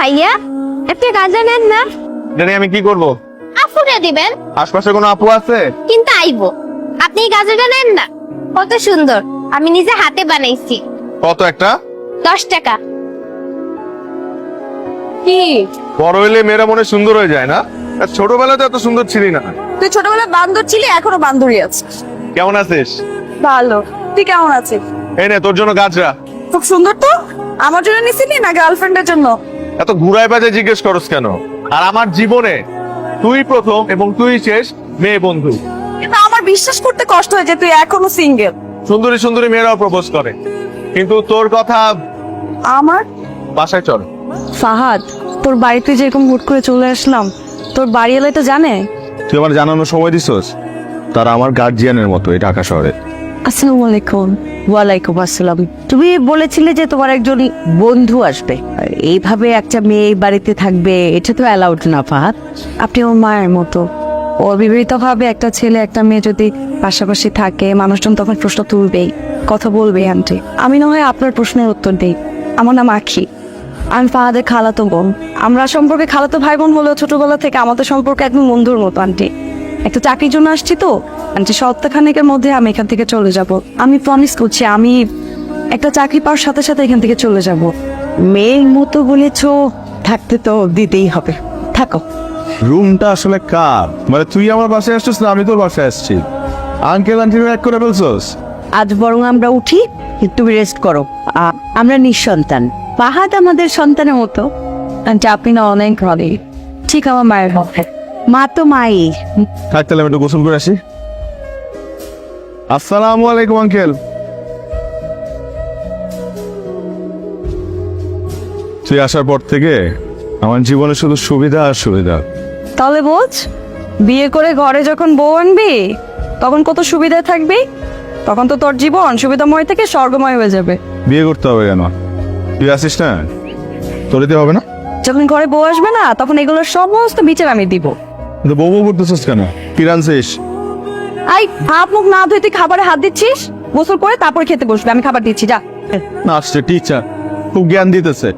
ভাইয়া একটা গাঁজা নেন না। জানি আমি কি করব? আপুরে দিবেন। আশপাশে কোনো আপু আছে? কিন্তু আইবো। আপনি এই গাঁজাটা নেন না, কত সুন্দর, আমি নিজে হাতে বানাইছি। কত একটা? 10 টাকা। কি বড় হইলে মেয়েরা মনে সুন্দর হয়ে যায় না? আর ছোটবেলাতে এত সুন্দর ছিলি না। তুই ছোটবেলায় বান্দর ছিলি, এখনো বান্দরই আছিস। কেমন আছিস? ভালো। তুই কেমন আছিস? এই নে তোর জন্য গাছরা। খুব সুন্দর তো। আমার জন্য নিছিলি না গার্লফ্রেন্ডের জন্য? এত ঘুরায় বাজে জিজ্ঞেস করস কেন? আর আমার জীবনে তুই প্রথম এবং তুই শেষ মেয়ে বন্ধু। কিন্তু আমার বিশ্বাস করতে কষ্ট হয় যে তুই এখনো সিঙ্গেল। সুন্দরী সুন্দরী মেয়েরাও প্রপোজ করে, কিন্তু তোর কথা। আমার বাসায় চল। ফাহাদ, তোর বাড়িতে যেরকম হুট করে চলে আসলাম, তোর বাড়ি এলে তো জানে। তুই আমার জানানোর সময় দিছস? তারা আমার গার্জিয়ানের মতো এই ঢাকা শহরে। আসসালামু আলাইকুম। ওয়ালাইকুম আসসালাম। তুমি বলেছিলে যে তোমার একজন বন্ধু আসবে, আর এইভাবে একটা মেয়ে এই বাড়িতে থাকবে, এটা তো অ্যালাউড না ফাহাদ। আপনি ওর মায়ের মতো। অবিবাহিত ভাবে একটা ছেলে একটা মেয়ে যদি পাশাপাশি থাকে, মানুষজন তখন প্রশ্ন তুলবেই, কথা বলবেই। আন্টি, আমি না হয় আপনার প্রশ্নের উত্তর দিই। আমার নাম আখি, আমি ফাহাদের খালাতো বোন। আমরা সম্পর্কে খালাতো ভাই বোন হলেও ছোটবেলা থেকে আমাদের সম্পর্কে একদম বন্ধুর মতো। আন্টি, একটা চাকরির জন্য আসছি তো আন্টি, সপ্তাহখানেকের মধ্যে আমি এখান থেকে চলে যাব। আমি প্রমিস করছি, আমি একটা চাকরি পাওয়ার সাথে সাথে এখান থেকে চলে যাব। মেয়ের মতো বলেছ, থাকতে তো দিতেই হবে, থাকো। রুমটা আসলে কার? মানে তুই আমার বাসায় আসছিস না আমি তোর বাসায় আসছি? আঙ্কেল আন্টি এক করে ফেলছস? আজ বরং আমরা উঠি, তুমি রেস্ট করো। আমরা নিঃসন্তান, ফাহাদ আমাদের সন্তানের মতো। আন্টি, আপনি না অনেক ভালো। ঠিক আমার মায়ের হবে, মা তো মাই। থাক তাহলে আমি একটু গোসল করে আসি। আসসালামু আলাইকুম আঙ্কেল। তুই আসার পর থেকে আমার জীবনে শুধু সুবিধা আর সুবিধা। তাহলে বোঝ, বিয়ে করে ঘরে যখন বউ আনবি তখন কত সুবিধা থাকবে। তখন তো তোর জীবন সুবিধাময় থেকে স্বর্গময় হয়ে যাবে। বিয়ে করতে হবে কেন? তুই আসিস না, তোর দিতে হবে না? যখন ঘরে বউ আসবে না, তখন এগুলোর সমস্ত বিচার আমি দিব। কিন্তু বউ বউ করতেছিস কেন? কি রানছিস? আই, হাত মুখ না ধুয়ে তুই খাবারে হাত দিচ্ছিস? গোসল করে তারপর খেতে বসবে, আমি খাবার দিচ্ছি, যা। না আসছে টিচার, খুব জ্ঞান দিতেছে।